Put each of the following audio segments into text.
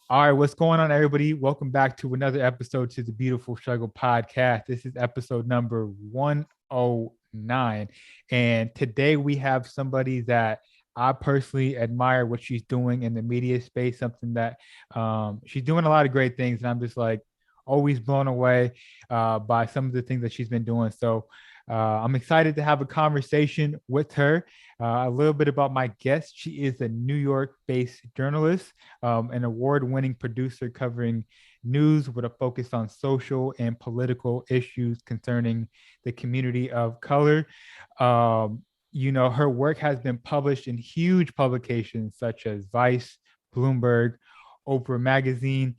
All right, what's going on, everybody? Welcome back to another episode to the Beautiful Struggle podcast. This is episode number 109. And today we have somebody that I personally admire what she's doing in the media space, something that she's doing a lot of great things. And I'm just like always blown away by some of the things that she's been doing. So I'm excited to have a conversation with her. A little bit about my guest. She is a New York-based journalist, an award-winning producer covering news with a focus on social and political issues concerning the community of color. Her work has been published in huge publications such as Vice, Bloomberg, Oprah Magazine,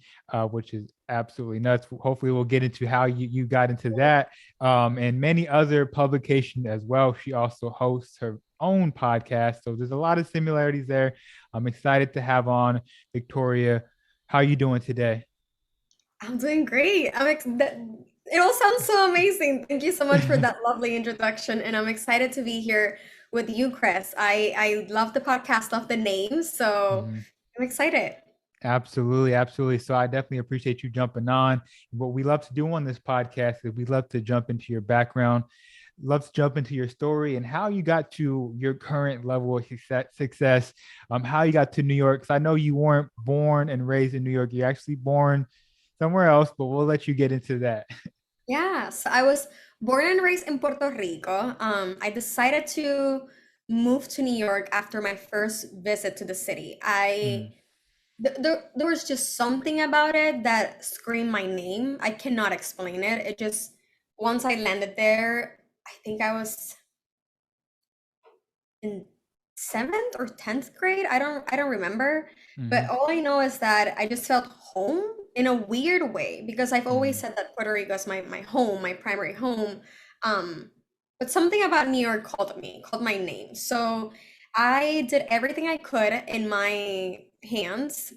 which is absolutely nuts. Hopefully, we'll get into how you got into that, and many other publications as well. She also hosts her own podcast, so there's a lot of similarities there. I'm excited to have on Victoria. How are you doing today? I'm doing great. It all sounds so amazing. Thank you so much for that lovely introduction. And I'm excited to be here with you, Chris. I love the podcast, love the name. So Mhm. I'm excited. Absolutely, absolutely. So I definitely appreciate you jumping on. What we love to do on this podcast is we love to jump into your background, love to jump into your story and how you got to your current level of success, how you got to New York. Because I know you weren't born and raised in New York. You're actually born somewhere else, but we'll let you get into that. Yeah, so I was born and raised in Puerto Rico. I decided to move to New York after my first visit to the city. Mm, There was just something about it that screamed my name. I cannot explain it. It just, once I landed there, I think I was in seventh or 10th grade. I don't remember. But mhm, all I know is that I just felt home in a weird way because I've always mhm, said that Puerto Rico is my home, my primary home. Um, but something about New York called my name. So I did everything I could in my hands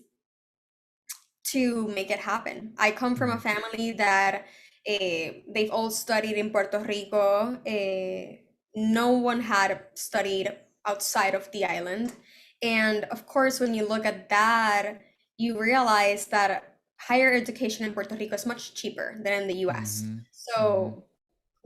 to make it happen. I come from a mhm, family that they've all studied in Puerto Rico. No one had studied outside of the island. And of course, when you look at that, you realize that higher education in Puerto Rico is much cheaper than in the US. mhm, mhm, So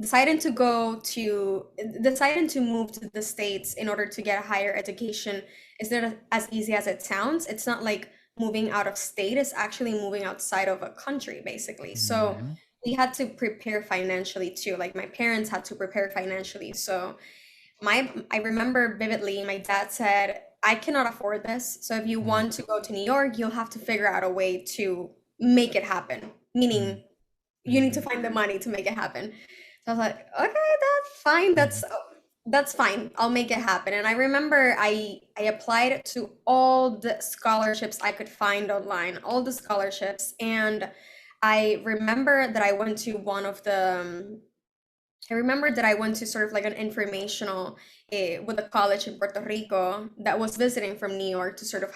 deciding to go to deciding to move to the States in order to get a higher education is not as easy as it sounds. It's not like moving out of state, it's actually moving outside of a country, basically. So mhm, we had to prepare financially too. Like my parents had to prepare financially. So I remember vividly, my dad said, I cannot afford this. So if you mhm, want to go to New York, you'll have to figure out a way to make it happen. Meaning you need to mhm, find the money to make it happen. So I was like, okay, that's fine. mhm, That's fine. I'll make it happen. And I remember I applied to all the scholarships I could find online, all the scholarships, and I remember that I went to one of the I remember that I went to sort of like an informational with a college in Puerto Rico that was visiting from New York to sort of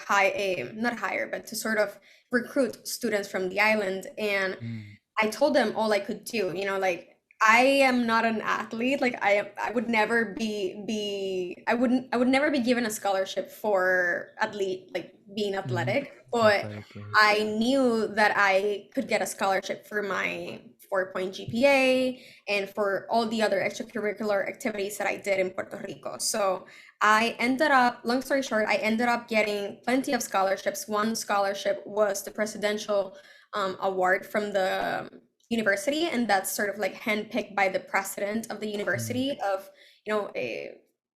not hire, but to sort of recruit students from the island. And mhm, I told them all I could do, like I am not an athlete. Like I would never I would never be given a scholarship for athlete, like being mhm. athletic, but Athletic, right? I knew that I could get a scholarship for my 4-point GPA and for all the other extracurricular activities that I did in Puerto Rico. So I ended up, long story short, I ended up getting plenty of scholarships. One scholarship was the presidential award from the university, and that's sort of like handpicked by the president of the Mhm, university of,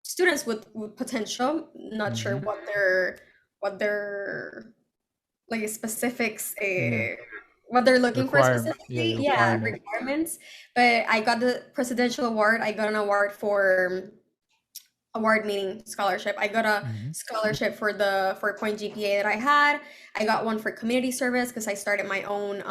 students with potential. Not sure mhm. what their like specifics, Yeah. what they're looking for Yeah, the specifically, yeah, requirement. requirements. But I got the presidential award. I got an award for award meaning scholarship. I got a Mhm, scholarship for the 4-point GPA that I had. I got one for community service because I started my own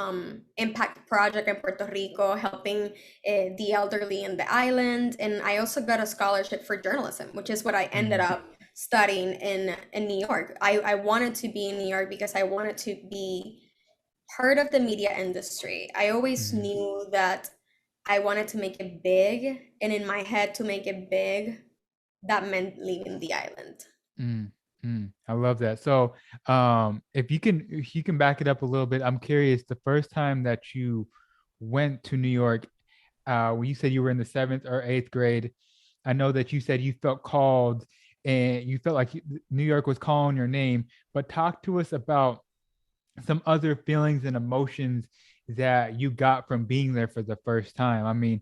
impact project in Puerto Rico, helping the elderly in the island. And I also got a scholarship for journalism, which is what I ended mhm, up studying in New York. I wanted to be in New York because I wanted to be part of the media industry. I always mhm, knew that I wanted to make it big, and in my head, to make it big, that meant leaving the island. mhm. I love that. So, if you can back it up a little bit, I'm curious. The first time that you went to New York, when you said you were in the seventh or eighth grade, I know that you said you felt called and you felt like New York was calling your name. But talk to us about some other feelings and emotions that you got from being there for the first time. I mean,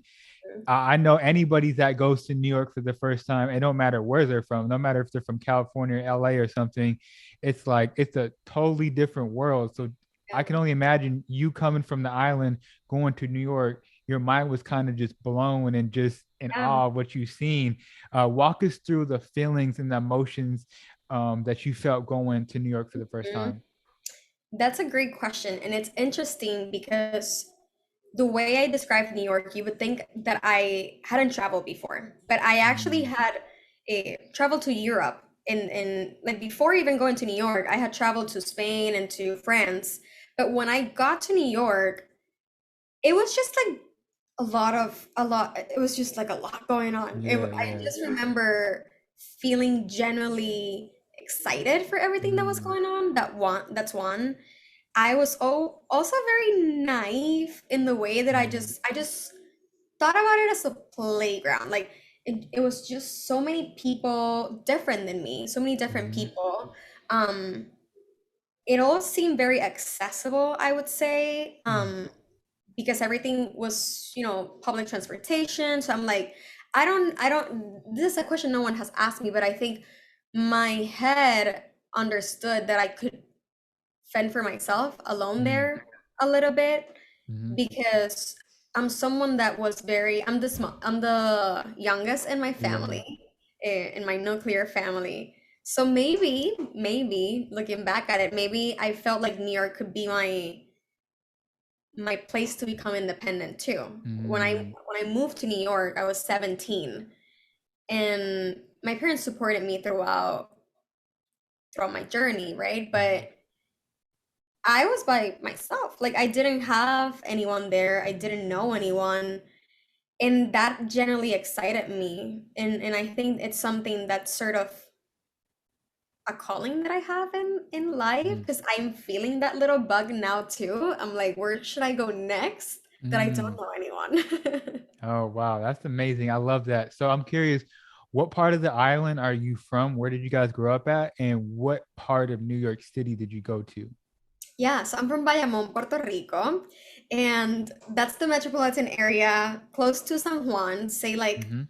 I know anybody that goes to New York for the first time, it don't matter where they're from, no matter if they're from California or LA or something, it's like it's a totally different world. So I can only imagine you coming from the island going to New York, your mind was kind of just blown and just in Yeah. awe of what you've seen. Walk us through the feelings and the emotions that you felt going to New York for the first Mhm. time. That's a great question. And it's interesting because the way I described New York, you would think that I hadn't traveled before, but I actually Mm, had traveled to Europe. And like before even going to New York, I had traveled to Spain and to France. But when I got to New York, it was just like it was just like a lot going on. yeah, I yeah. just remember feeling genuinely excited for everything that was Mm, going on. That's one. I was also very naive in the way that mm, I just thought about it as a playground. Like it was just so many people different than me, so many different mm, people. Um, it all seemed very accessible, I would say. mm, Because everything was, public transportation. So I'm like, I don't, this is a question no one has asked me, but I think my head understood that I could fend for myself alone mm, there a little bit mm. because I'm someone that was I'm the youngest in my Yeah. family, in my nuclear family. So maybe looking back at it, maybe I felt like New York could be my place to become independent too. Mm, When I moved to New York, I was 17 and my parents supported me throughout my journey, right? mm, But I was by myself. Like I didn't have anyone there. I didn't know anyone. And that generally excited me. And I think it's something that's sort of a calling that I have in life mm, because I'm feeling that little bug now too. I'm like, where should I go next that I don't mm. know anyone? Oh, wow. That's amazing. I love that. So I'm curious, what part of the island are you from? Where did you guys grow up at? And what part of New York City did you go to? Yeah, so I'm from Bayamón, Puerto Rico, and that's the metropolitan area close to San Juan, say like Mm-hmm.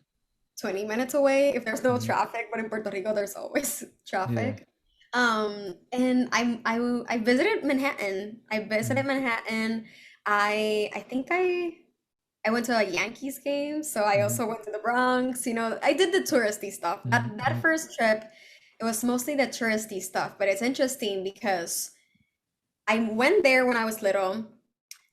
20 minutes away if there's no Mm-hmm. traffic, but in Puerto Rico there's always Yeah. traffic. And I visited Manhattan. I Mm-hmm. visited Manhattan. I think I went to a Yankees game, so I Mm-hmm. also went to the Bronx. I did the touristy stuff. That Mm-hmm. first trip, it was mostly the touristy stuff, but it's interesting because I went there when I was little.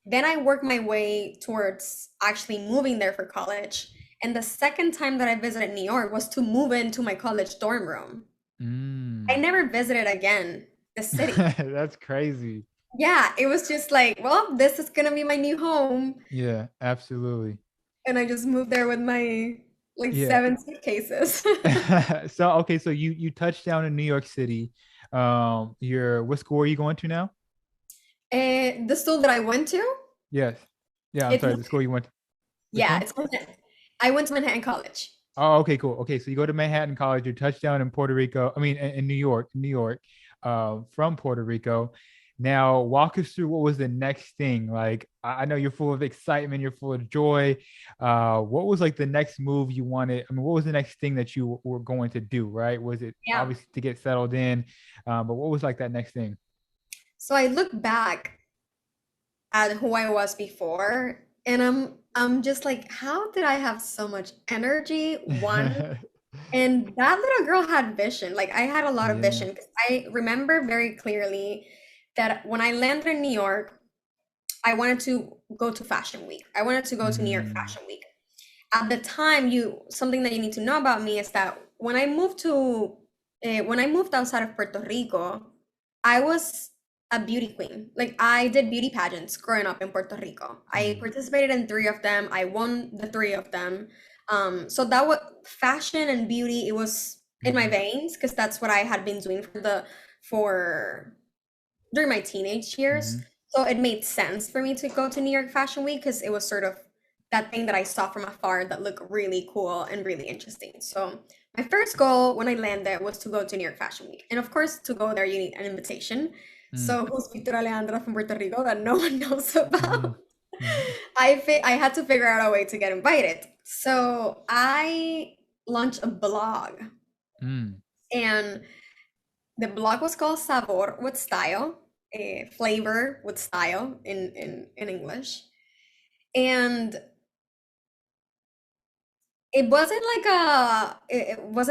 Then I worked my way towards actually moving there for college. And the second time that I visited New York was to move into my college dorm room. I Mm. never visited again the city. That's crazy. Yeah, it was just like, well, this is gonna be my new home. Yeah, absolutely. And I just moved there with my like Yeah. 7 suitcases. So okay, so you touched down in New York City. What school are you going to now? And the school that I went to, Yes. Yeah, I'm it's sorry, the school you went to. Which yeah, one? it's Manhattan. I went to Manhattan College. Oh, okay, cool. Okay, so you go to Manhattan College, you touch down in Puerto Rico. I mean, in New York, from Puerto Rico. Now, walk us through what was the next thing. Like, I know you're full of excitement, you're full of joy. What was like the next move you wanted? I mean, what was the next thing that you were going to do? Right? Was it Yeah. obviously to get settled in? But what was like that next thing? So I look back at who I was before, and I'm just like, how did I have so much energy? One, and that little girl had vision. Like I had a lot of Yeah. vision because I remember very clearly that when I landed in New York, I wanted to go to Fashion Week. I wanted to go to New York Mm, Fashion Week. At the time, you something that you need to know about me is that when I moved outside of Puerto Rico, I was a beauty queen. Like I did beauty pageants growing up in Puerto Rico. I mm, participated in three of them. I won the three of them. So that was fashion and beauty. It was in my Mm-hmm. veins because that's what I had been doing for during my teenage years. Mm-hmm. So it made sense for me to go to New York Fashion Week because it was sort of that thing that I saw from afar that looked really cool and really interesting. So my first goal when I landed was to go to New York Fashion Week. And of course, to go there, you need an invitation. So who's Victoria Leandra from Puerto Rico that no one knows Mm-hmm. about? Mm-hmm. I had to figure out a way to get invited. So I launched a blog, Mm-hmm. and the blog was called Sabor with Style, flavor with style in English. And it wasn't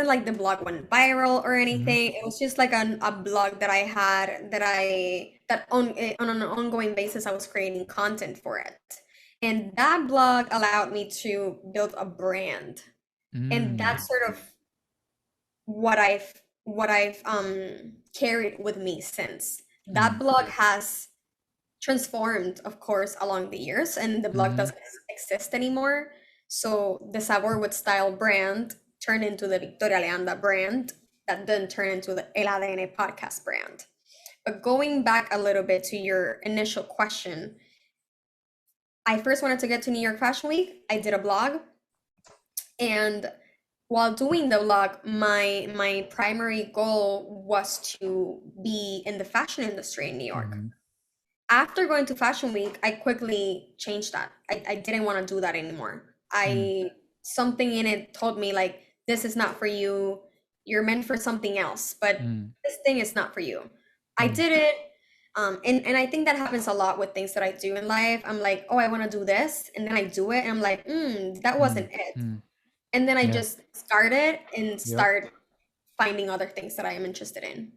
like the blog went viral or Mm-hmm. anything. It was just like a blog that I had that on an ongoing basis I was creating content for it. And that blog allowed me to build a brand. And Mm-hmm. that's sort of what I've carried with me since. That blog has transformed, of course, along the years, and the blog Mm-hmm. doesn't exist anymore. So the Sabor with Style brand turned into the Victoria Leandra brand, that then turned into the El ADN podcast brand. But going back a little bit to your initial question, I first wanted to get to New York Fashion Week. I did a blog, and while doing the blog, my primary goal was to be in the fashion industry in New York. Mm-hmm. After going to Fashion Week, I quickly changed that. I didn't want to do that anymore. I Something in it told me like, this is not for you. You're meant for something else, but Mm-hmm. this thing is not for you. I did it. And I think that happens a lot with things that I do in life. I'm like, oh, I want to do this, and then I do it, and I'm like, that wasn't it. Mm-hmm. And then I Yeah. just started and Yep. start finding other things that I am interested in.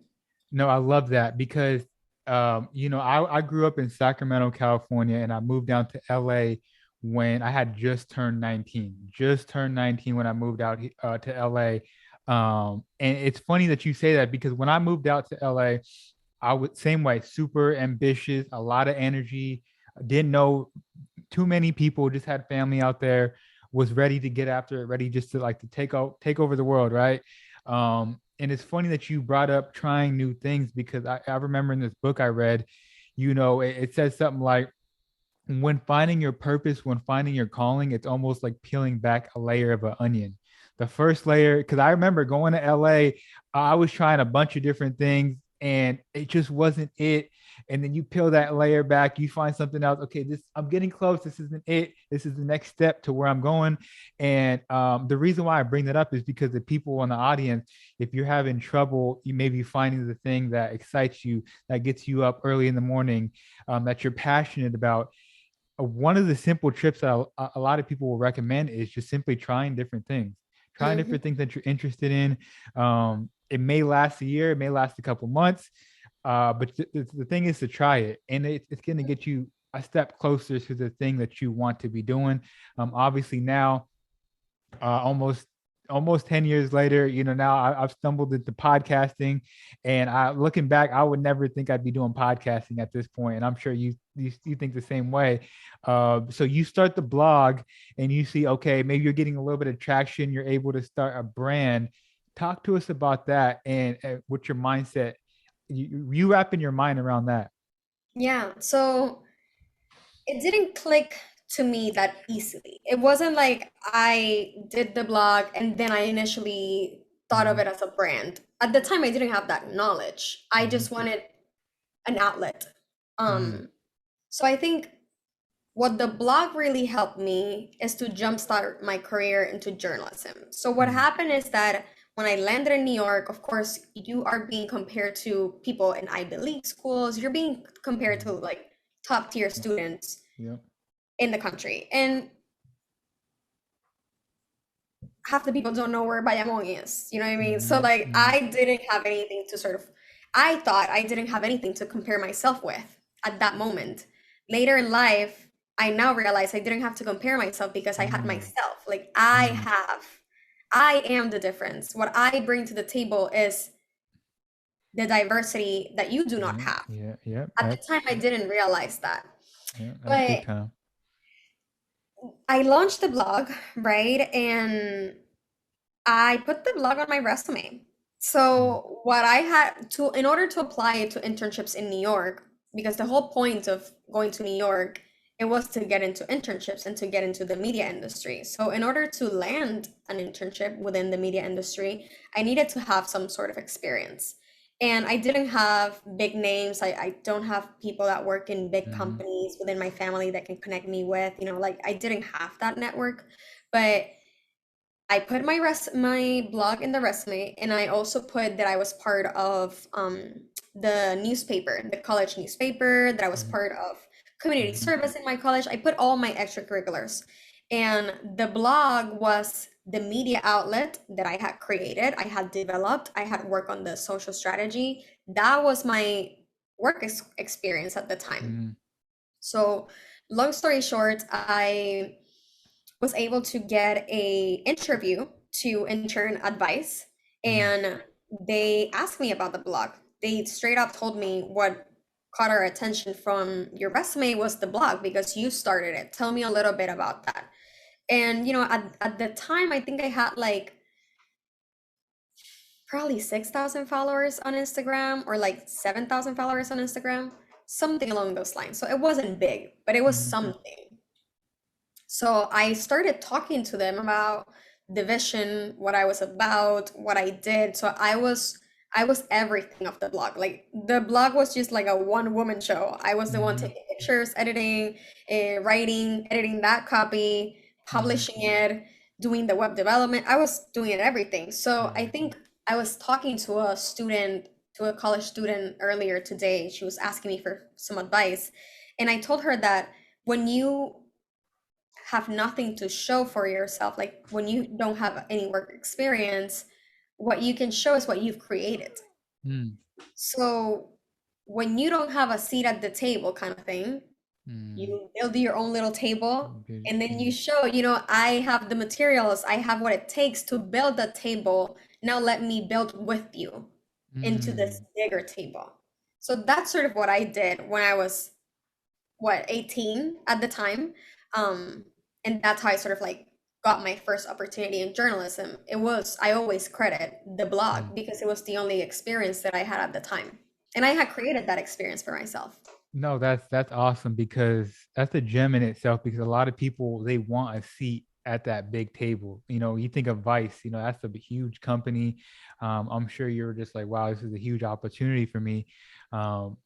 No, I love that because I grew up in Sacramento, California, and I moved down to LA when I had just turned 19. Just turned 19 when I moved out to LA. And it's funny that you say that because when I moved out to LA, I was same way, super ambitious, a lot of energy, didn't know too many people, just had family out there, was ready to get after it, ready just to like to take over the world, right? And it's funny that you brought up trying new things because I remember in this book I read, it says something like when finding your purpose, when finding your calling, it's almost like peeling back a layer of an onion. The first layer, because I remember going to LA, I was trying a bunch of different things and it just wasn't it. And then you peel that layer back, you find something else. Okay, this I'm getting close. This isn't it. This is the next step to where I'm going. And the reason why I bring that up is because the people in the audience, if you're having trouble, you may be finding the thing that excites you, that gets you up early in the morning, that you're passionate about. One of the simple trips that a lot of people will recommend is just simply trying Mhm. different things that you're interested in. It may last a year, it may last a couple months, but the thing is to try it, and it's going to get you a step closer to the thing that you want to be doing. Obviously now, almost 10 years later, now I've stumbled into podcasting, and looking back, I would never think I'd be doing podcasting at this point, and I'm sure you think the same way. So you start the blog and you see, okay, maybe you're getting a little bit of traction, you're able to start a brand. Talk to us about that, and what's your mindset, you wrapping your mind around that. Yeah, so it didn't click to me that easily. It wasn't like I did the blog and then I initially thought of Mm-hmm. it as a brand. At the time, I didn't have that knowledge. I Mm-hmm. just wanted an outlet. Mm-hmm. Um, so I think what the blog really helped me is to jumpstart my career into journalism. So what happened is that when I landed in New York, of course, you are being compared to people in Ivy League schools. You're being compared to Mm-hmm. like top tier students Yep. in the country. And half the people don't know where Bayamon is. You know what I mean? So like Mm-hmm. I thought I didn't have anything to compare myself with at that moment. Later in life, I now realize I didn't have to compare myself because I had Mm-hmm. myself. Like Mm-hmm. I am the difference. What I bring to the table is the diversity that you do not Yeah, have. yeah, yeah. At the time, I didn't realize that. That's big But time. I launched the blog, right? And I put the blog on my resume. Mm, So what I had to, in order to apply to internships in New York, because the whole point of going to New York, it was to get into internships and to get into the media industry. So in order to land an internship within the media industry, I needed to have some sort of experience. And I didn't have big names. I don't have people that work in big mm, companies within my family that can connect me with, like I didn't have that network. But I put my blog in the resume, and I also put that I was part of the newspaper, the college newspaper, that I was mm, part of community mm, service in my college. I put all my extracurriculars. And the blog was the media outlet that I had created, I had developed, I had worked on the social strategy. That was my work experience at the time. mm, So, long story short, I was able to get a interview to intern advice, mm, and they asked me about the blog. They straight up told me what caught our attention from your resume was the blog because you started it. Tell me a little bit about that. And at the time I think I had like probably 6,000 followers on Instagram or like 7,000 followers on Instagram, something along those lines. So it wasn't big, but it was mm, something. So I started talking to them about the vision, what I was about, what I did. So I was everything of the blog. Like the blog was just like a one woman show. I was the one mm, taking pictures, editing, writing, editing that copy, mm, publishing it, doing the web development. I was doing it everything. So I mm, think I was talking to a student, to a college student earlier today. She was asking me for some advice. And I told her that when you have nothing to show for yourself, like when you don't have any work experience, what you can show is what you've created. mm, So when you don't have a seat at the table kind of thing, mm, you build your own little table, good, and then you mm, show, I have the materials, I have what it takes to build the table. Now let me build with you into this mm, bigger table. So that's sort of what I did when I was, 18 at the time. Um, and that's how I sort of like got my first opportunity in journalism. I always credit the mm. blog because it was the only experience that I had at the time. And I had created that experience for myself. No, that's awesome because that's a gem in itself because a lot of people they want a seat at that big table. You think of Vice, that's a huge company. I'm sure you're just like, wow, this is a huge opportunity for me.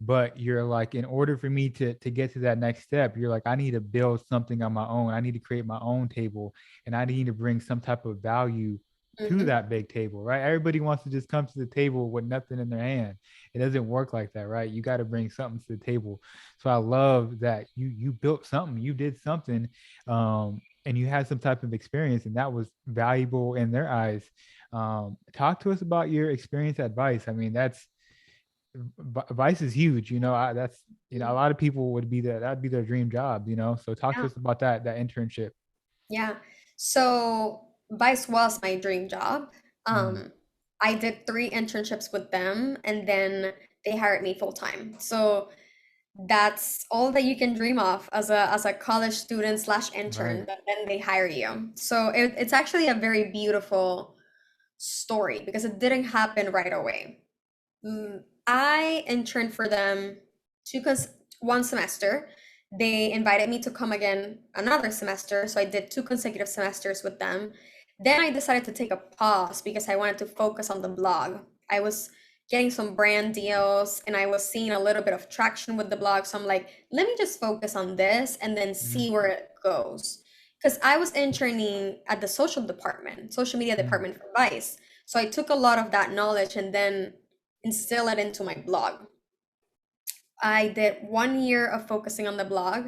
But you're like, in order for me to get to that next step, you're like, I need to build something on my own. I need to create my own table, and I need to bring some type of value to Hmm. that big table, right? Everybody wants to just come to the table with nothing in their hand. It doesn't work like that, right? You got to bring something to the table. So I love that you built something, you did something, and you had some type of experience, and that was valuable in their eyes. Talk to us about your experience at Vice. I mean, that's Vice is huge. That's a lot of people would be there. That'd be their dream job. So talk to Yeah. us about that internship. Yeah. So Vice was my dream job. Mm, Um, I did 3 internships with them, and then they hired me full time. So that's all that you can dream of as a college student slash intern, right. that then they hire you. So it's actually a very beautiful story because it didn't happen right away. I interned for them two cons one semester. They invited me to come again another semester, so I did 2 consecutive semesters with them. Then I decided to take a pause because I wanted to focus on the blog. I was getting some brand deals and I was seeing a little bit of traction with the blog. So I'm like, let me just focus on this and then Mm, see where it goes. Because I was interning at the social media mm, department for Vice. So I took a lot of that knowledge and then instill it into my blog. I did 1 year of focusing on the blog,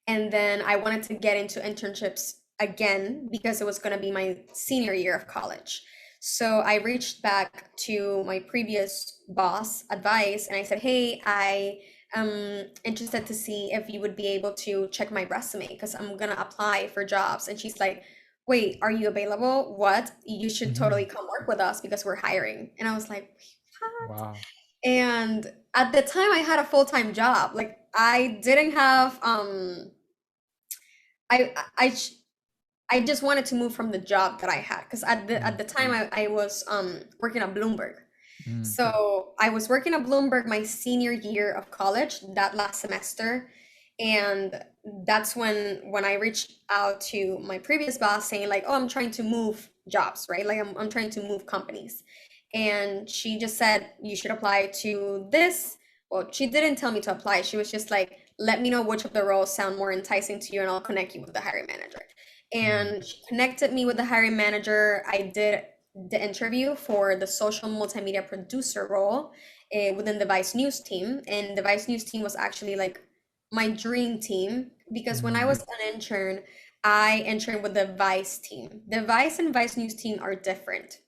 and then I wanted to get into internships again because it was going to be my senior year of college. So I reached back to my previous boss, advice, and I said, "Hey, I am interested to see if you would be able to check my resume because I'm gonna apply for jobs." And she's like, "Wait, are you available? What? You should totally mhm. come work with us because we're hiring." And I was like, "What?" Wow. And at the time I had a full-time job. Like I didn't have I I just wanted to move from the job that I had because at the Mm, time I was working at Bloomberg. Mm, So I was working at Bloomberg my senior year of college, that last semester, and that's when I reached out to my previous boss saying like, "Oh, I'm trying to move jobs, right? Like I'm trying to move companies." And she just said, "You should apply to this." Well, she didn't tell me to apply. She was just like, "Let me know which of the roles sound more enticing to you, and I'll connect you with the hiring manager." mm, And she connected me with the hiring manager. I did the interview for the social multimedia producer role within the Vice News team. And the Vice News team was actually like my dream team because when I mm, was an intern, I interned with the Vice team. The Vice and Vice News team are different.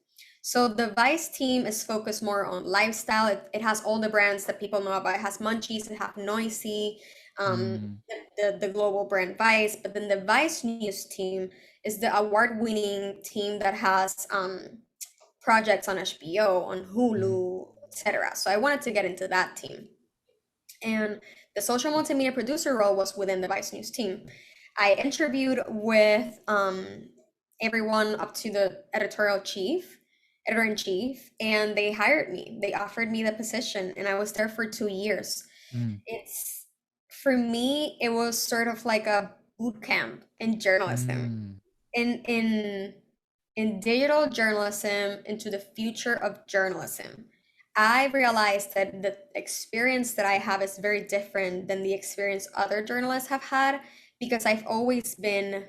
So the Vice team is focused more on lifestyle. It has all the brands that people know about. It has Munchies, it has Noisy, um, mm, the global brand Vice. But then the Vice News team is the award-winning team that has projects on HBO, on mm, Hulu, etc. So I wanted to get into that team. And the social multimedia producer role was within the Vice News team. I interviewed with everyone up to the editor in chief, and they hired me. They offered me the position, and I was there for 2 years. mm, It's For me, it was sort of like a boot camp in journalism, mm. in in in digital journalism, into the future of journalism. I realized that the experience that I have is very different than the experience other journalists have had because I've always been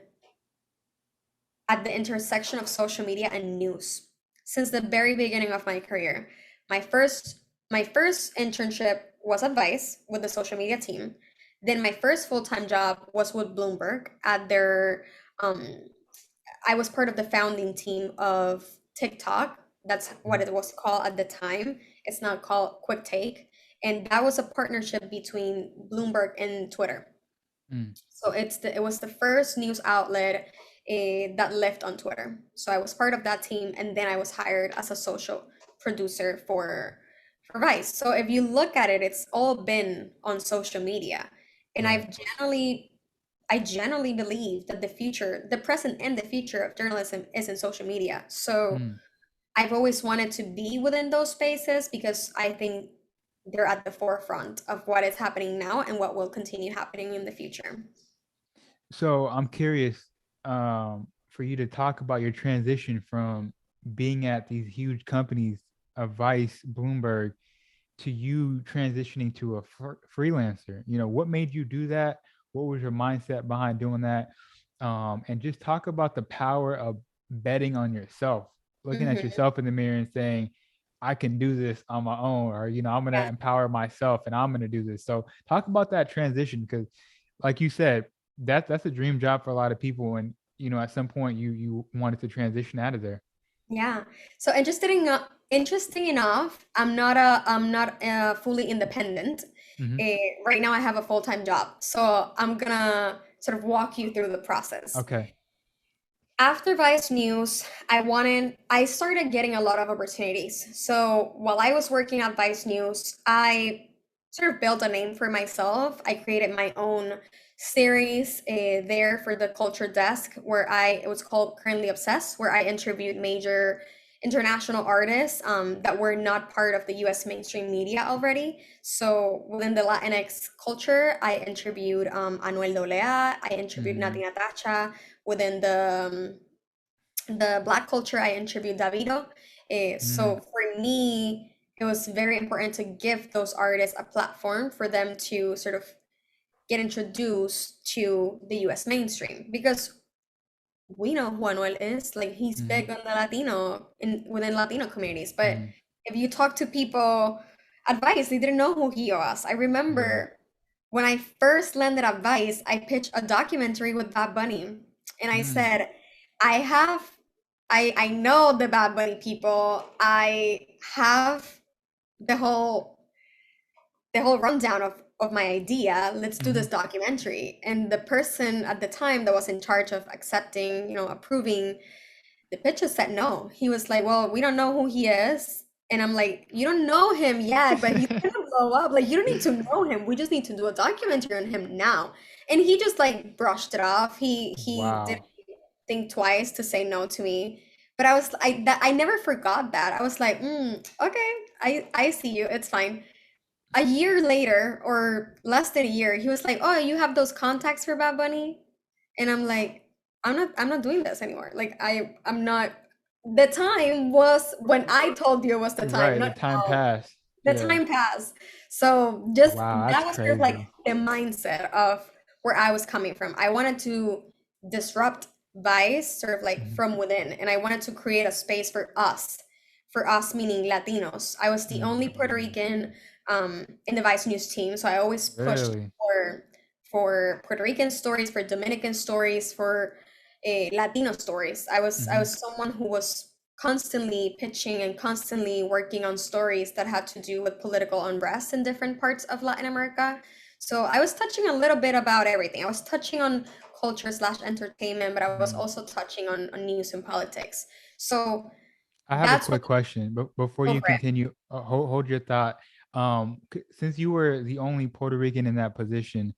at the intersection of social media and news since the very beginning of my career. My first my first internship was at Vice with the social media team. Then my first full-time job was with Bloomberg at their um, I was part of the founding team of TikTok. That's what Mm, it was called at the time. It's now called Quick Take. And that was a partnership between Bloomberg and Twitter. mm. So it was the first news outlet that lived on Twitter. So I was part of that team, and then I was hired as a social producer for Vice. So if you look at it, it's all been on social media, and Right. I generally believe that the present and the future of journalism is in social media. So Mm. I've always wanted to be within those spaces because I think they're at the forefront of what is happening now and what will continue happening in the future. So I'm curious for you to talk about your transition from being at these huge companies of Vice, Bloomberg, to you transitioning to a freelancer. What made you do that? What was your mindset behind doing that? And just talk about the power of betting on yourself, looking at Hmm. yourself in the mirror and saying, I can do this on my own, or, I'm going to Yeah. empower myself and I'm going to do this. So talk about that transition because, like you said, that's a dream job for a lot of people. And, at some point you wanted to transition out of there. Yeah. So interesting enough, I'm not fully independent. Hmm. Right now I have a full-time job. So I'm gonna sort of walk you through the process. Okay. After Vice News, I started getting a lot of opportunities. So while I was working at Vice News, I sort of built a name for myself. I created my own series there for the culture desk it was called Currently Obsessed, where I interviewed major international artists that were not part of the US mainstream media already. So within the Latinx culture, I interviewed Anuel AA, I interviewed Mm, Nati Natasha. Within the Black culture, I interviewed Davido. So mm, for me, it was very important to give those artists a platform for them to sort of get introduced to the US mainstream because we know who Anuel is. Like he's mm, big on the within Latino communities. But mm. if you talk to people at Vice, they didn't know who he was. I Yeah. remember when I first landed at Vice, I pitched a documentary with Bad Bunny. And I Mm, said, I have I know the Bad Bunny people. I have the whole the whole rundown of my idea. Let's do this mhm. documentary. And the person at the time that was in charge of accepting, approving the pitches said no. He was like, well, we don't know who he is. And I'm like, you don't know him yet, but he's gonna blow up. Like, you don't need to know him. We just need to do a documentary on him now. And he just like brushed it off. He didn't Wow. think twice to say no to me. But I never forgot that. I was like, okay, I see you. It's fine. A year later, or less than a year, he was like, "Oh, you have those contacts for Bad Bunny?" And I'm like, I'm not doing this anymore. Like I'm not. The time was when I told you it was the time, Right. not The time now. passed. The Yeah. time passed. So just Wow, that that's was sort of like crazy. the mindset of where I was coming from. I wanted to disrupt Vice sort of like Mhm. from within, and I wanted to create a space for us meaning Latinos. I was the Mm. only Puerto Rican in the Vice News team, so I always pushed Really? for Puerto Rican stories, for Dominican stories, for Latino stories. I was Hmm. someone who was constantly pitching and constantly working on stories that had to do with political unrest in different parts of Latin America. So I was touching a little bit about everything. I was touching on culture slash entertainment, but I was Mm. also touching on news and politics. So I have a that's what quick question, but before go you for it. continue, hold your thought. Since you were the only Puerto Rican in that position,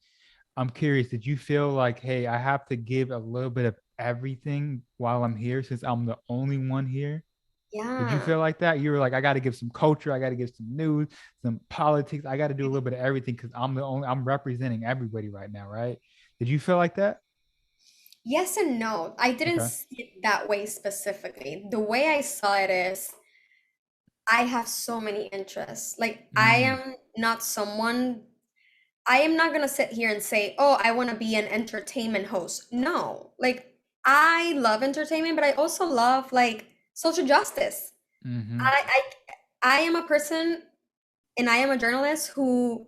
I'm curious, did you feel like, hey, I have to give a little bit of everything while I'm here since I'm the only one here? Did you Yeah. feel like that? You were like, I got to give some culture, I got to give some news, some politics, I got to do a little bit of everything because I'm representing everybody right now, right? Did you feel like that? Yes and no. I didn't Okay. see it that way specifically. The way I saw it is I have so many interests. Like Mm, I am not gonna sit here and say, oh, I want to be an entertainment host. No, like I love entertainment, but I also love like social justice. mm-hmm, I I am a person and I am a journalist who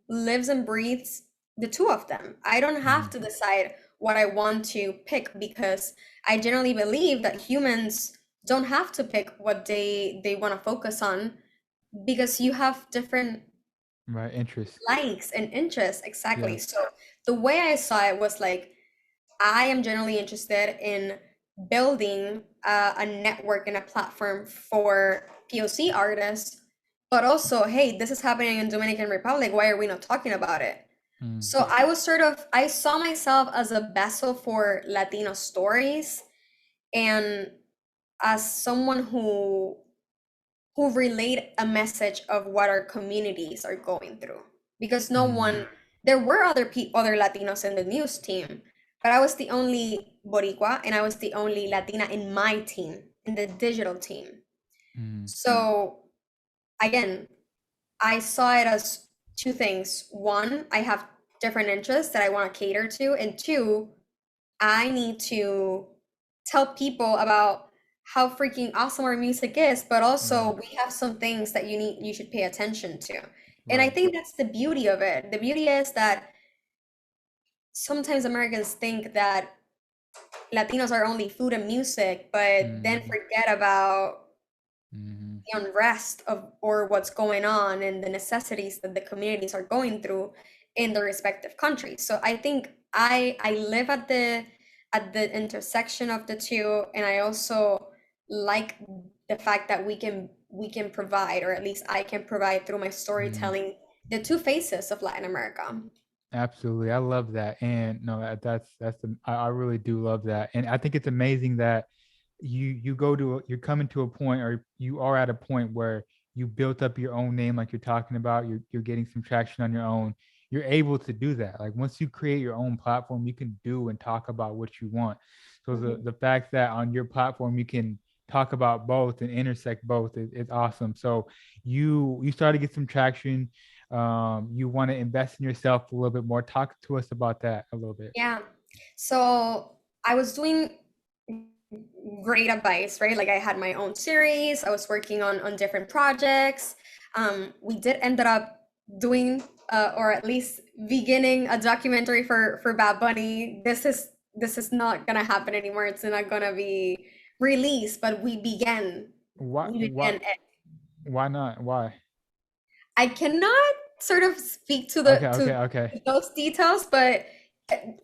lives and breathes the two of them. I don't have mm, to decide what I want to pick because I generally believe that humans don't have to pick what they want to focus on because you have different right, interest. likes and interests. Exactly. Yeah. So the way I saw it was like I am generally interested in building a network and a platform for POC artists, but also, hey, this is happening in Dominican Republic. Why are we not talking about it? Mm, So I saw myself as a vessel for Latino stories and as someone who relate a message of what our communities are going through. Because no mm, one, there were other Latinos in the news team, but I was the only Boricua and I was the only Latina in my team, in the digital team. mm, So again, I saw it as two things. One, I have different interests that I want to cater to, and two, I need to tell people about how freaking awesome our music is, but also right, we have some things that you should pay attention to. And I right. think that's the beauty of it. The beauty is that sometimes Americans think that Latinos are only food and music, but then Mm, forget about mm, the unrest of or what's going on and the necessities that the communities are going through in the respective countries. So I think I live at the intersection of the two, and I also like the fact that we can provide, or at least I can provide through my mm. storytelling, the two faces of Latin America. Absolutely. I love that. And no, I really do love that. And I think it's amazing that you're coming to a point, or you are at a point where you built up your own name like you're talking about. You're getting some traction on your own. You're able to do that. Like once you create your own platform, you can do and talk about what you want. So the Mhm. the fact that on your platform you can talk about both and intersect both is awesome. So you started to get some traction. You want to invest in yourself a little bit more. Talk to us about that a little bit. Yeah. So I was doing great advice, right? Like I had my own series. I was working on different projects. We did ended up doing or at least beginning a documentary for Bad Bunny. This is not gonna happen anymore. It's not gonna be released, but Why we why began it. why not? Why? I cannot sort of speak to Okay, the okay, okay. to those details, but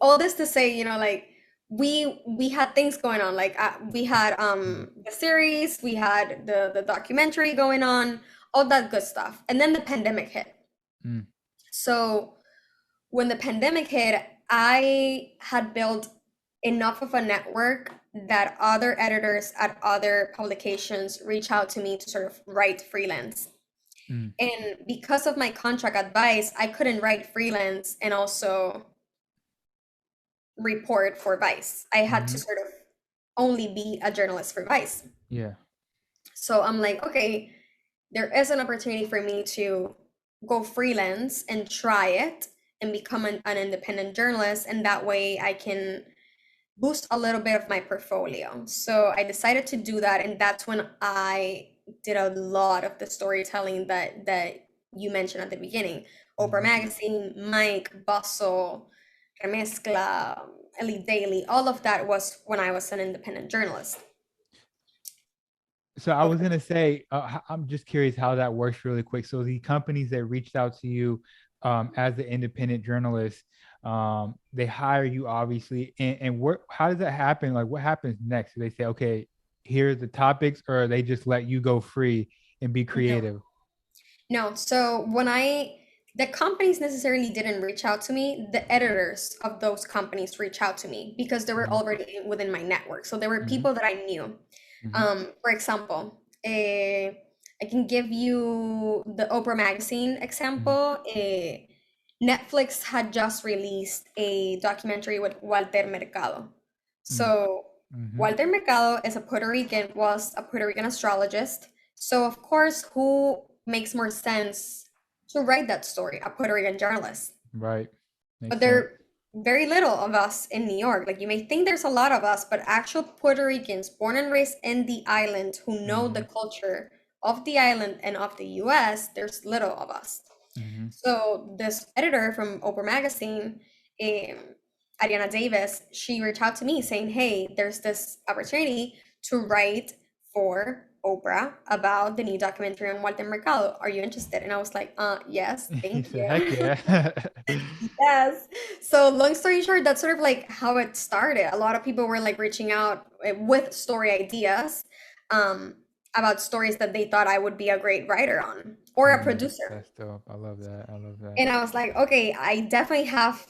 all this to say, like we had things going on. Like we had Mm, the series, we had the documentary going on, all that good stuff, and then the pandemic hit. mm, So when the pandemic hit, I had built enough of a network that other editors at other publications reach out to me to sort of write freelance. Mm. And because of my contract advice, I couldn't write freelance and also report for Vice. I had to Mm-hmm. sort of only be a journalist for Vice. Yeah. So I'm like, okay, there is an opportunity for me to go freelance and try it and become an independent journalist. And that way I can boost a little bit of my portfolio. So I decided to do that. And that's when I did a lot of the storytelling that you mentioned at the beginning. Oprah Mm-hmm. Magazine, Mike, Bustle, Remezcla, Ellie Daily, all of that was when I was an independent journalist. So I was Okay. gonna say, I'm just curious how that works really quick. So the companies that reached out to you as an independent journalist, they hire you obviously, and how does that happen? Like, what happens next? Do they say, okay, here's the topics, or they just let you go free and be No, creative? no. So the companies necessarily didn't reach out to me. The editors of those companies reached out to me because they were Mm-hmm. already within my network. So there were Mm-hmm. people that I knew. Mm-hmm. For example, I can give you the Oprah Magazine example. Netflix had just released a documentary with Walter Mercado. So Mm-hmm. Walter Mercado is was a Puerto Rican astrologist. So of course, who makes more sense to write that story? A Puerto Rican journalist. Right. But Makes there sense. are very little of us in New York. Like you may think there's a lot of us, but actual Puerto Ricans born and raised in the island who know the Mm-hmm. culture of the island and of the US, there's little of us. Mm-hmm. So this editor from Oprah Magazine, um, Ariana Davis, she reached out to me saying, "Hey, there's this opportunity to write for Oprah about the new documentary on Walter Mercado. Are you interested?" And I was like, yes, He thank said, "Heck you." yeah." Yes. So long story short, that's sort of like how it started. A lot of people were like reaching out with story ideas um, about stories that they thought I would be a great writer on or a producer. That's dope. I love that. I love that. And I was like, okay, I definitely have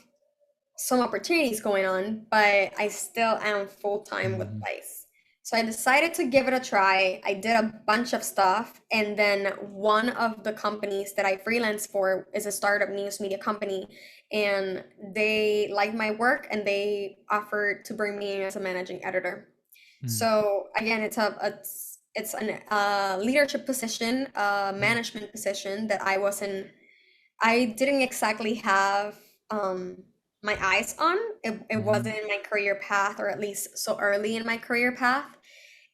some opportunities going on, but I still am full time with Mm-hmm. Vice. So I decided to give it a try. I did a bunch of stuff, and then one of the companies that I freelance for is a startup news media company, and they liked my work and they offered to bring me in as a managing editor. Mm-hmm. So again, it's an leadership position, a management position that I didn't exactly have my eyes on. It Mm-hmm. wasn't in my career path, or at least so early in my career path.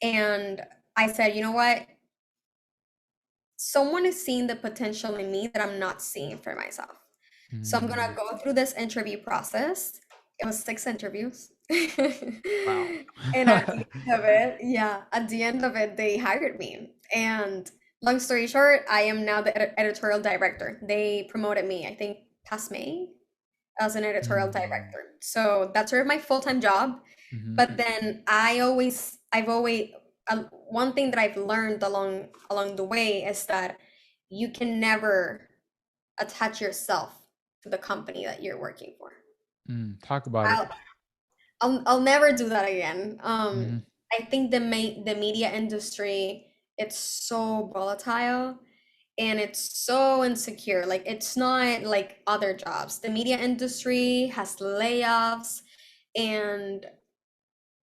And I said, you know what? Someone is seeing the potential in me that I'm not seeing for myself. So I'm Mm-hmm. gonna go through this interview process. It was 6 interviews. Wow. And at the end of it, yeah, at the end of it, they hired me. And long story short, I am now the editorial director. They promoted me, I think, past May as an editorial Mm-hmm. director. So that's sort of my full-time job. Mm-hmm. But then I've always, one thing that I've learned along the way is that you can never attach yourself to the company that you're working for. Talk about it. I'll I'll never do that again. Mm-hmm. I think the media industry, it's so volatile and it's so insecure. Like it's not like other jobs. The media industry has layoffs and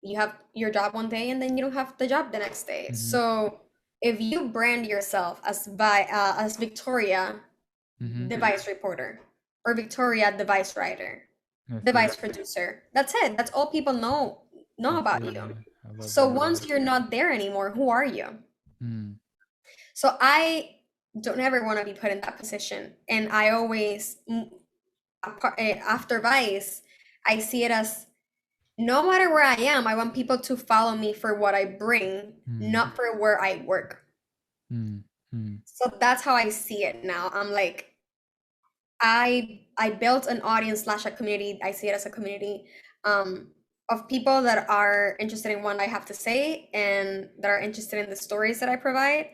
you have your job one day and then you don't have the job the next day. Mm-hmm. So if you brand yourself as Victoria, Mm-hmm. the vice reporter, or Victoria, the vice writer, That's the it. vice producer, that's it. That's all people know That's about it, you. man. I love So that. once you're not there anymore, who are you? Mm. So I don't ever want to be put in that position, and I always after Vice, I see it as no matter where I am, I want people to follow me for what I bring, Mm. not for where I work. Mm. Mm. So that's how I see it now. I'm like, I built an audience slash a community. I see it as a community um, of people that are interested in what I have to say and that are interested in the stories that I provide.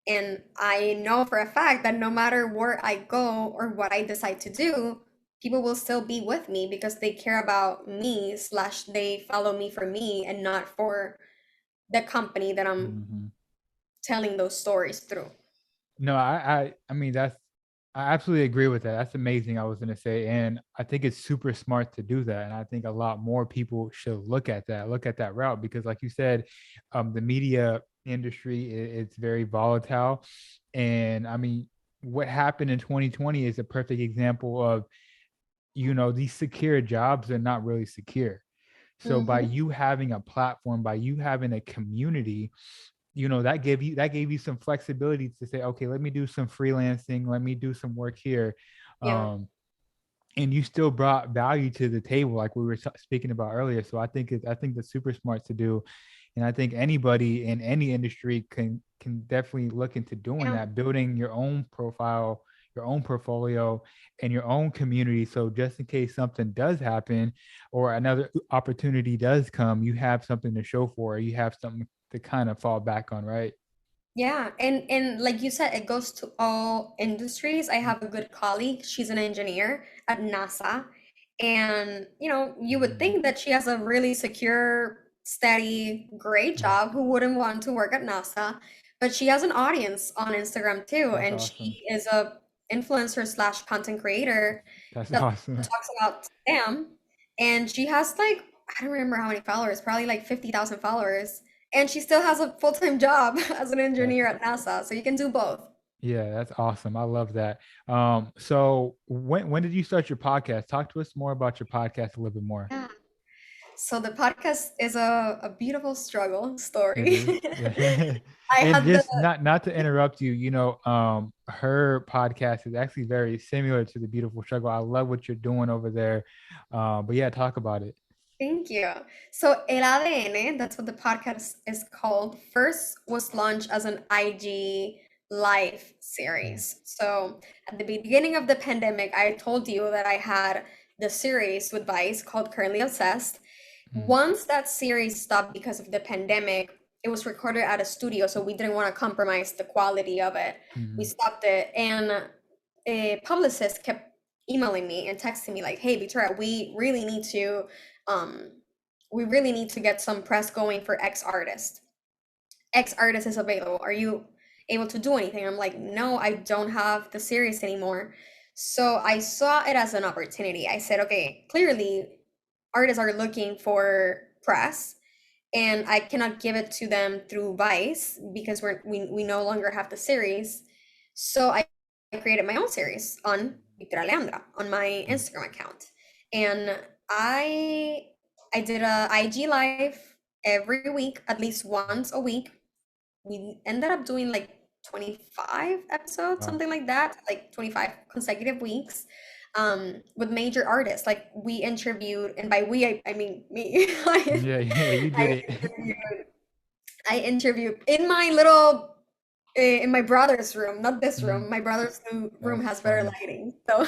And I know for a fact that no matter where I go or what I decide to do, people will still be with me because they care about me slash they follow me for me and not for the company that I'm Mhm. telling those stories through. No, I mean I absolutely agree with that. That's amazing. I was gonna say, and I think it's super smart to do that. And I think a lot more people should look at that route because, like you said, the media industry it's very volatile, and I mean, what happened in 2020 is a perfect example of these secure jobs are not really secure. So by Hmm. you having a platform, by you having a community, that gave you some flexibility to say, okay, let me do some freelancing, let me do some work here. Yeah. um and you still brought value to the table like we were speaking about earlier. So I think that's super smart to do, and I think anybody in any industry can definitely look into doing Yeah. that, building your own profile, your own portfolio, and your own community, so just in case something does happen or another opportunity does come, you have something to show for it, you have something to kind of fall back on, right? Yeah, and like you said, it goes to all industries. I have a good colleague. She's an engineer at NASA. And, you would Mhm. think that she has a really secure, steady, great Yeah, job. Who wouldn't want to work at NASA? But she has an audience on Instagram too, that's and awesome. she is a influencer slash content creator That's that awesome. talks about STEM. And she has like, I don't remember how many followers, probably like 50,000 followers. And she still has a full-time job as an That's engineer at NASA, so you can do both. Yeah, that's awesome. I love that. So when did you start your podcast? Talk to us more about your podcast a little bit more. Yeah. So the podcast is a beautiful struggle It story. is. Yeah. I And had the just not to interrupt you, her podcast is actually very similar to the Beautiful Struggle. I love what you're doing over there. But yeah, talk about it. Thank you. So El ADN, that's what the podcast is called, first was launched as an IG live Mm, series. So at the beginning of the pandemic, I told you that I had the series with Vice called Currently Obsessed. mm, Once that series stopped because of the pandemic, it was recorded at a studio, so we didn't want to compromise the quality of it. We mm, stopped it, and a publicist kept emailing me and texting me like, "Hey, Victoria, um, we really need to get some press going for X artist. X artist is available. Are you able to do anything?" I'm like, "No, I don't have the series anymore." So I saw it as an opportunity. I said, okay, clearly artists are looking for press and I cannot give it to them through Vice because we no longer have the series. So I created my own series on Victoria Leandra on my mm, Instagram account. And I I did a IG live every week, at least once a week. We ended up doing like 25 episodes, wow. something like that, like 25 consecutive weeks, with major artists. Like we interviewed, and by we, I mean me. Yeah, yeah, you did I it. interviewed, I interviewed in my little, in my brother's room, not this Mm, room. My brother's room that's has better funny. lighting. So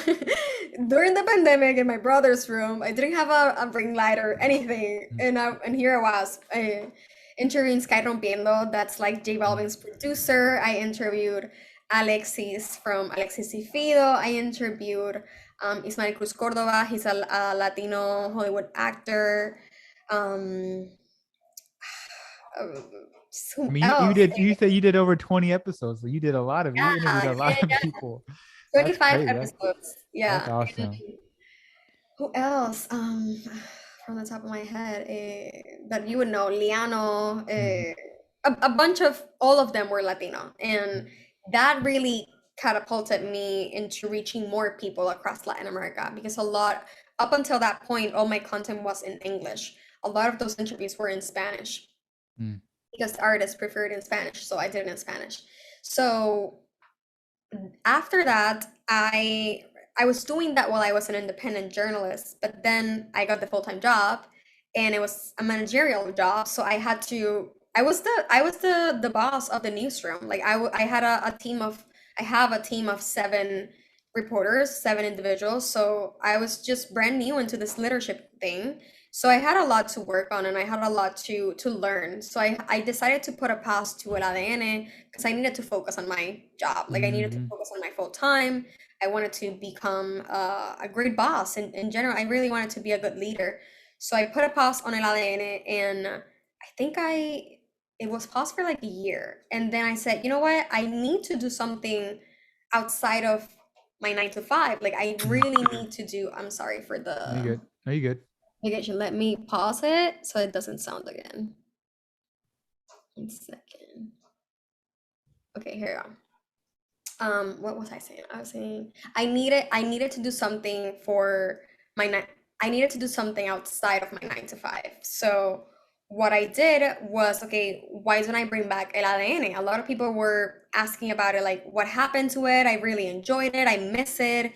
during the pandemic in my brother's room, I didn't have a ring light or anything. Mm, And here I was interviewing Sky Rompiendo, that's like J mm, Balvin's producer. I interviewed Alexis from Alexis y Fido. I interviewed Ismael Cruz Cordova. He's a Latino Hollywood actor. Um, uh, I who mean, you else? did. You said you did over 20 episodes, so you interviewed Yeah, a lot yeah, of yeah. people. That's 25 crazy. episodes. That's Yeah. awesome. Who else? From the top of my head, that you would know, Liano, Mhm, a bunch of all of them were Latino, mm, and that really catapulted me into reaching more people across Latin America because up until that point, all my content was in English. A lot of those interviews were in Spanish mm, because the artists preferred in Spanish, so I did it in Spanish. So after that, I was doing that while I was an independent journalist, but then I got the full-time job and it was a managerial job, so I was the boss of the newsroom. Like I had a team of I have a team of 7 reporters, 7 individuals, so I was just brand new into this leadership thing. So I had a lot to work on and I had a lot to learn. So I decided to put a pause to El ADN because I needed to focus on my job. Like I needed to mhm. focus on my full time. I wanted to become a great boss. In general, I really wanted to be a good leader. So I put a pause on El ADN, and I think it was paused for like a year. And then I said, you know what? I need to do something outside of my 9 to 5. Like I Mm. really need to do, I'm sorry for No, you the good. No, you good. negation. Let me pause it so it doesn't sound again. 1 second. Okay, here we go. What was I saying? I was saying I needed to do something for my nine I needed to do something outside of my 9 to 5. So what I did was, okay, why don't I bring back El ADN? A lot of people were asking about it, like what happened to it. I really enjoyed it. I miss it.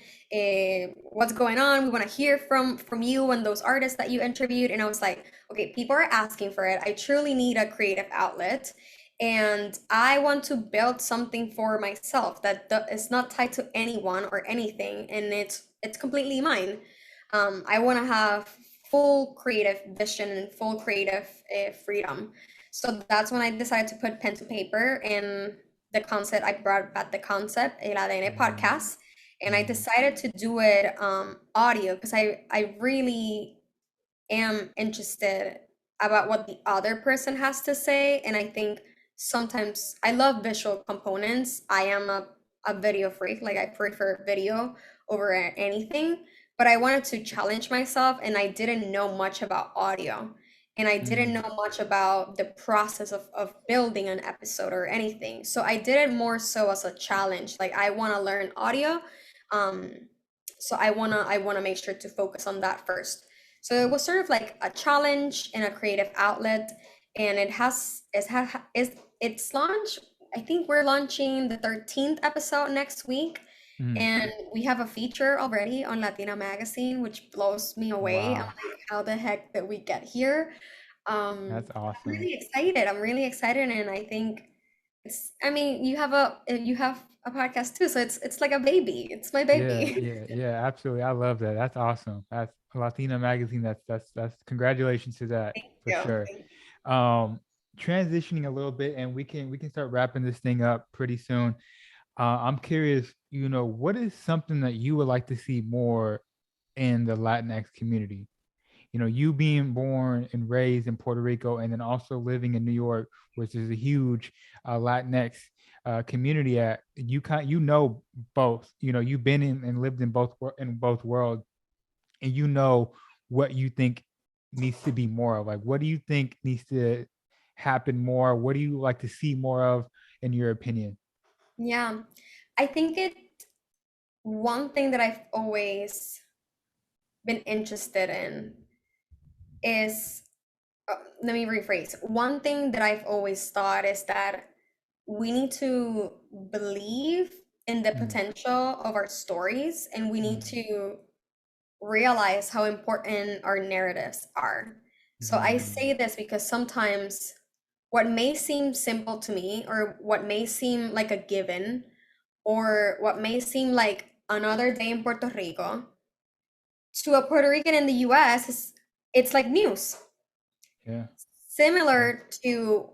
What's going on? We want to hear from you and those artists that you interviewed. And I was like, okay, people are asking for it. I truly need a creative outlet, and I want to build something for myself that is not tied to anyone or anything, and it's completely mine. I want to have full creative vision and full creative freedom. So that's when I decided to put pen to paper, and the concept, I brought back the concept, El ADN Mm, podcast, and I mm, decided to do it audio because I really am interested about what the other person has to say. And I think sometimes I love visual components. I am a video freak. Like I prefer video over anything, but I wanted to challenge myself, and I didn't know much about audio. And I didn't mm, know much about the process of building an episode or anything. So I did it more so as a challenge. Like I want to learn audio. Um, so I wanna make sure to focus on that first. So it was sort of like a challenge and a creative outlet, and it's launched. I think we're launching the 13th episode next week, mm. and we have a feature already on Latina Magazine, which blows me away. I'm Wow, like, how the heck did we get here? that's I'm awesome. really excited. I'm really excited, and I think I mean, you have a podcast too, so it's like a baby. It's my Yeah, baby. yeah, yeah, absolutely. I love that. That's awesome. That's Latina magazine. That's congratulations to that Thank for you. sure. Um, Transitioning a little bit, and we can start wrapping this thing up pretty soon. I'm curious, what is something that you would like to see more in the Latinx community? You being born and raised in Puerto Rico, and then also living in New York, which is a huge Latinx community. At you both. You've been in and lived in both worlds, and what you think needs to be more of. Like, what do you think needs to happen more? What do you like to see more of, in your opinion? Yeah, I think one thing that I've always been interested in is, let me rephrase. One thing that I've always thought is that we need to believe in the Mm, potential of our stories, and we need mm, to realize how important our narratives are. So I mm, say this because sometimes what may seem simple to me, or what may seem like a given, or what may seem like another day in Puerto Rico, to a Puerto Rican in the US, it's like news. yeah. Yeah. Similar to,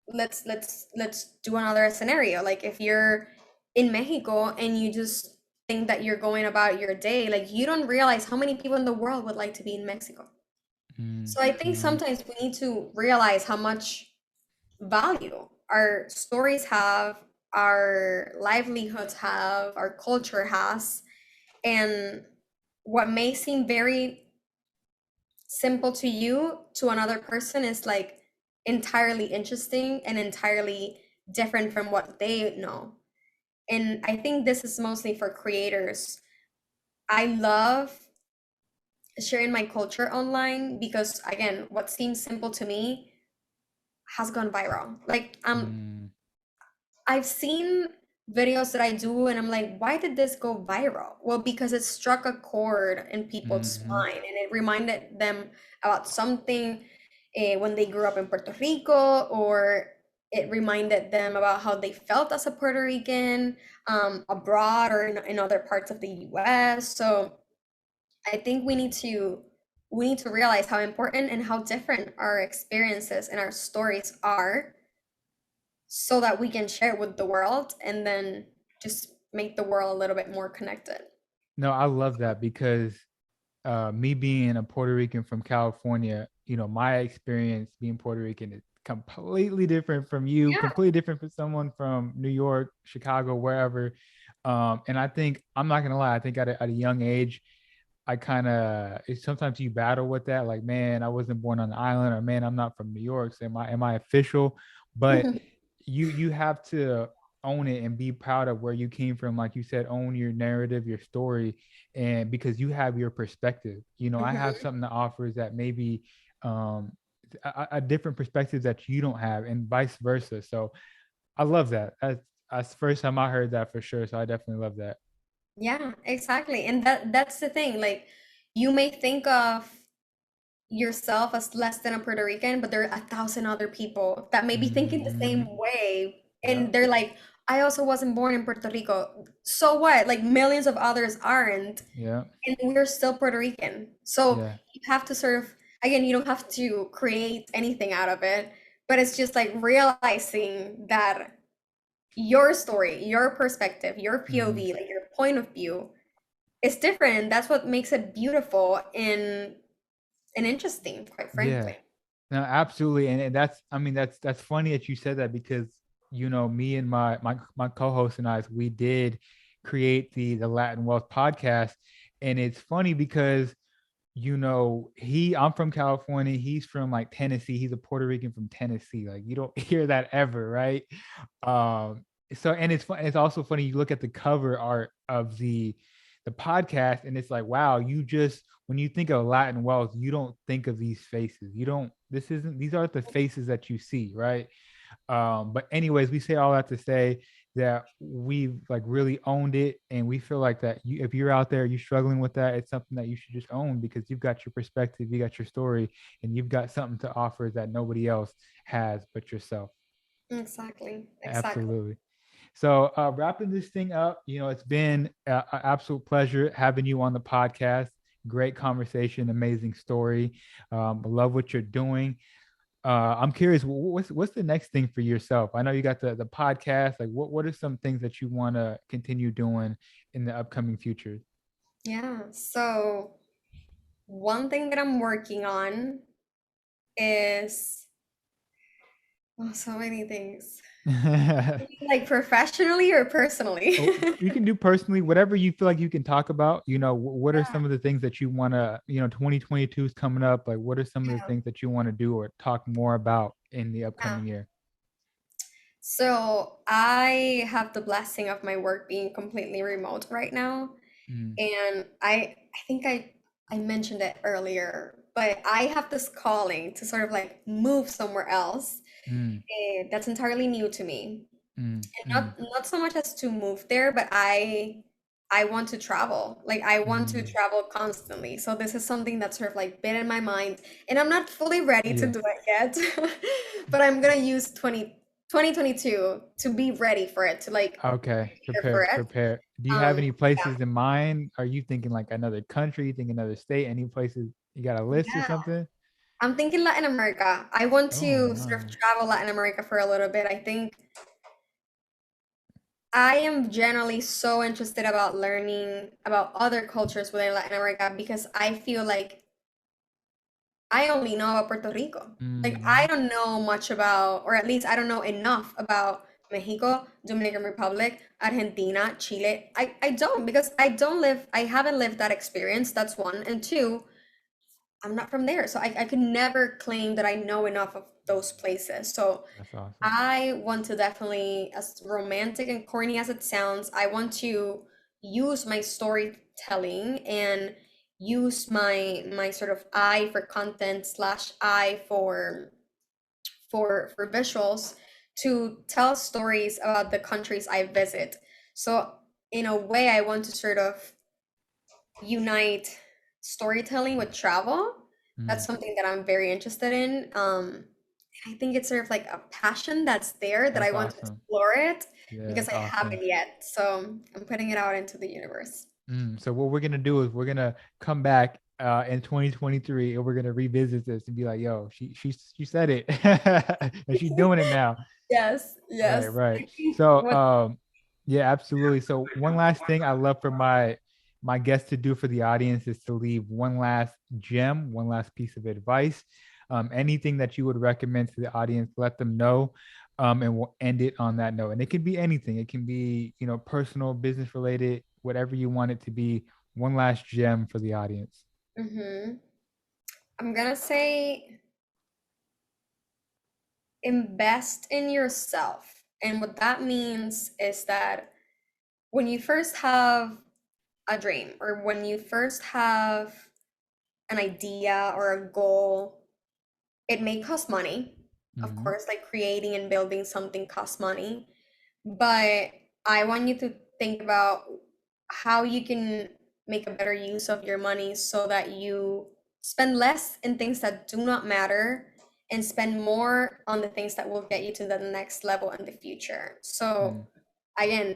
let's do another scenario. Like if you're in Mexico and you just think that you're going about your day, like you don't realize how many people in the world would like to be in Mexico. Mm, So I think mm, sometimes we need to realize how much value our stories have, our livelihoods have, our culture has, and what may seem very simple to you, to another person is like entirely interesting and entirely different from what they know. And I think this is mostly for creators. I love sharing my culture online because, again, what seems simple to me has gone viral. Like mm, I've seen videos that I do, and I'm like, why did this go viral? Well, because it struck a chord in people's mhm, mind, and it reminded them about something when they grew up in Puerto Rico, or it reminded them about how they felt as a Puerto Rican, abroad or in other parts of the US. So I think we need to realize how important and how different our experiences and our stories are, so that we can share it with the world, and then just make the world a little bit more connected. No, I love that because me being a Puerto Rican from California, my experience being Puerto Rican is completely different from you, Yeah. completely different from someone from New York, Chicago, wherever. And I think I'm not gonna lie, I think at a young age, I kind of sometimes you battle with that, like, man, I wasn't born on the island, or man, I'm not from New York, so am I official? But you have to own it and be proud of where you came from. Like you said, own your narrative, your story, and because you have your perspective. I have Mhm. something that offers that maybe um a different perspective that you don't have, and vice versa. So I love that. That's the first time I heard that for sure. So I definitely love that. Yeah, exactly. And that's the thing. Like, you may think of yourself as less than a Puerto Rican, but there are 1,000 other people that may be thinking the same Hmm. way. Yeah. And they're like, I also wasn't born in Puerto Rico. So what? Like, millions of others aren't. Yeah. And we're still Puerto Rican. So Yeah. you have to sort of, again, you don't have to create anything out of it, but it's just like realizing that your story, your perspective, your Hmm. POV, like your point of view is different. And that's what makes it beautiful and interesting, quite Yeah. frankly. No, absolutely. And that's, I mean, that's funny that you said that because, me and my co-host and I, we did create the Latin Wealth podcast. And it's funny because, I'm from California, he's from like Tennessee, he's a Puerto Rican from Tennessee. Like, you don't hear that ever, right? So, and it's fun, it's also funny, you look at the cover art of the podcast, and it's like, wow, you just, when you think of Latin Wealth, you don't think of these faces. You don't, these aren't the faces that you see, right? But anyways, we say all that to say that we've like really owned it, and we feel like that if you're out there, you're struggling with that, it's something that you should just own because you've got your perspective, you got your story, and you've got something to offer that nobody else has but yourself. Exactly. Exactly. Absolutely. So, wrapping this thing up, it's been an absolute pleasure having you on the podcast. Great conversation, amazing story. Love what you're doing. I'm curious, what's the next thing for yourself? I know you got the podcast. Like, what are some things that you want to continue doing in the upcoming future? Yeah. So one thing that I'm working on is, oh, so many things. Like, professionally or personally? Oh, you can do personally whatever you feel like you can talk about. What are Yeah, some of the things that you want to, 2022 is coming up. Like, what are some of the yeah, things that you want to do or talk more about in the yeah. upcoming year? So I have the blessing of my work being completely remote right now. Mm, And I think I mentioned it earlier, but I have this calling to sort of like move somewhere else. mm, That's entirely new to me. mm, And mm, not so much as to move there, but I want to travel. Like, I want to mm. travel constantly. So this is something that's sort of like been in my mind, and I'm not fully ready to Yeah. do it yet. But I'm gonna use 2022 to be ready for it, to like Okay. prepare for Prepare. it. Prepare. Do you have Um, any yeah, places in mind? Are you thinking like another country? You think another state? Any places you got a list or yeah. something? I'm thinking Latin America. I want Oh, to sort of nice. travel Latin America for a little bit. I think I am generally so interested about learning about other cultures within Latin America because I feel like I only know about Puerto Rico. Like, I Mm, don't know much about, or at least I don't know enough about Mexico, Dominican Republic, Argentina, Chile. I don't, because I haven't lived that experience. That's one. And two, I'm not from there. So I could never claim that I know enough of those places. So that's awesome. I want to definitely, as romantic and corny as it sounds, I want to use my storytelling and use my sort of eye for content slash eye for visuals to tell stories about the countries I visit. So in a way, I want to sort of unite storytelling with travel. That's Mm, something that I'm very interested in. I think it's sort of like a passion that's there that I that's want to awesome. explore it Yeah, because that's I awesome. haven't yet. So I'm putting it out into the universe. So what we're gonna do is we're gonna come back in 2023 and we're gonna revisit this and be like, yo, she said it, and she's doing it now. Yes, Right, yes. right. I think So what, Yeah, absolutely. So one last thing I love for my guests to do for the audience is to leave one last gem, one last piece of advice. Anything that you would recommend to the audience, let them know. And we'll end it on that note. And it can be anything. It can be, personal, business related, whatever you want it to be. One last gem for the audience. Hmm. I'm gonna say invest in yourself. And what that means is that when you first have a dream or when you first have an idea or a goal, it may cost money. Of Mm-hmm. course, like creating and building something costs money. But I want you to think about how you can make a better use of your money so that you spend less in things that do not matter and spend more on the things that will get you to the next level in the future. So, again,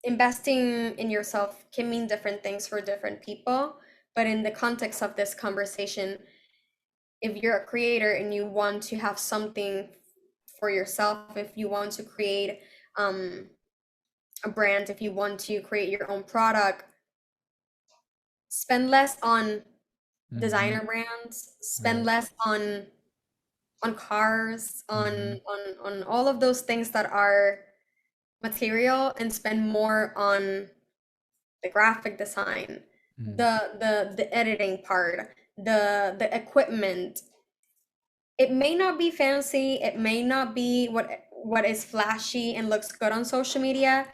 investing in yourself can mean different things for different people, but in the context of this conversation, if you're a creator and you want to have something for yourself, if you want to create um, a brand, if you want to create your own product, spend less on Mm-hmm. designer brands, spend Right. less on cars, Mm-hmm. on all of those things that are material, and spend more on the graphic design, the editing part, the equipment. It may not be fancy, it may not be what is flashy and looks good on social media,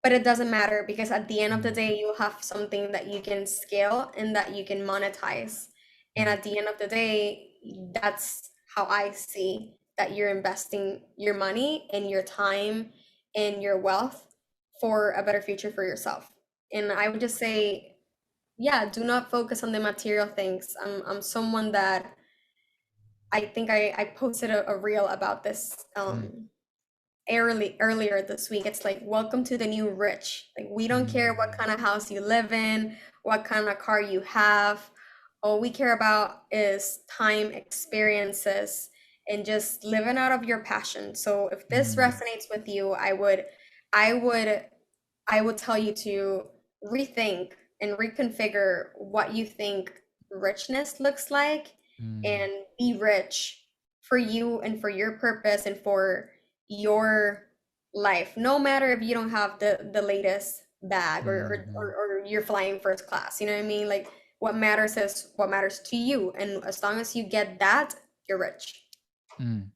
but it doesn't matter because at the end of the Mm-hmm. day, you have something that you can scale and that you can monetize. And at the end of the day, that's how I see that you're investing your money and your time and your wealth for a better future for yourself. And I would just say, yeah, do not focus on the material things. I'm someone that I think I posted a reel about this Mm-hmm. earlier this week. It's like, welcome to the new rich. Like, we don't care what Mm-hmm. kind of house you live in, what kind of car you have. All we care about is time, experiences, and just living out of your passion. So if this Mm-hmm. resonates with you, I would I would tell you to rethink and reconfigure what you think richness looks like and be rich for you and for your purpose and for your life. No matter if you don't have the latest bag Mm-hmm. or you're flying first class, you know what I mean? Like what matters is what matters to you. And as long as you get that, you're rich. Mm.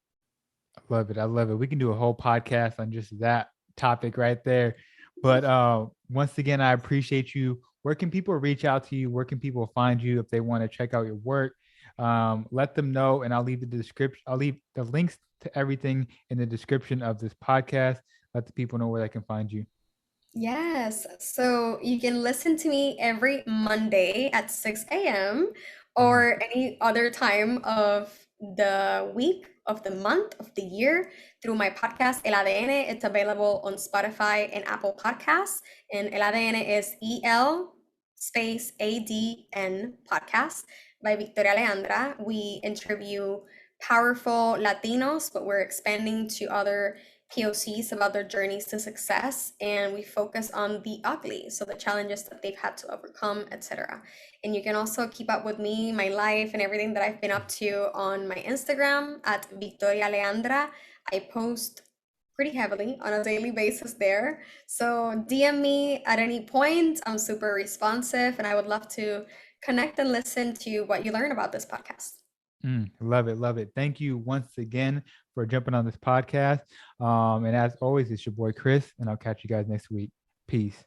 I love it. I love it. We can do a whole podcast on just that topic right there. But once again, I appreciate you. Where can people reach out to you? Where can people find you if they want to check out your work? Let them know, and I'll leave the description. I'll leave the links to everything in the description of this podcast. Let the people know where they can find you. Yes, so you can listen to me every Monday at 6 a.m. Mm, or any other time of the week, of the month, of the year through my podcast El ADN. It's available on Spotify and Apple Podcasts. And El ADN is EL space ADN podcast by Victoria Leandra. We interview powerful Latinos, but we're expanding to other POCs about their journeys to success, and we focus on the ugly, so the challenges that they've had to overcome, etc. And you can also keep up with me, my life, and everything that I've been up to on my Instagram at Victoria Leandra. I post pretty heavily on a daily basis there. So DM me at any point. I'm super responsive, and I would love to connect and listen to what you learn about this podcast. love it, love it. Thank you once again for jumping on this podcast. And as always, it's your boy Chris, and I'll catch you guys next week. Peace.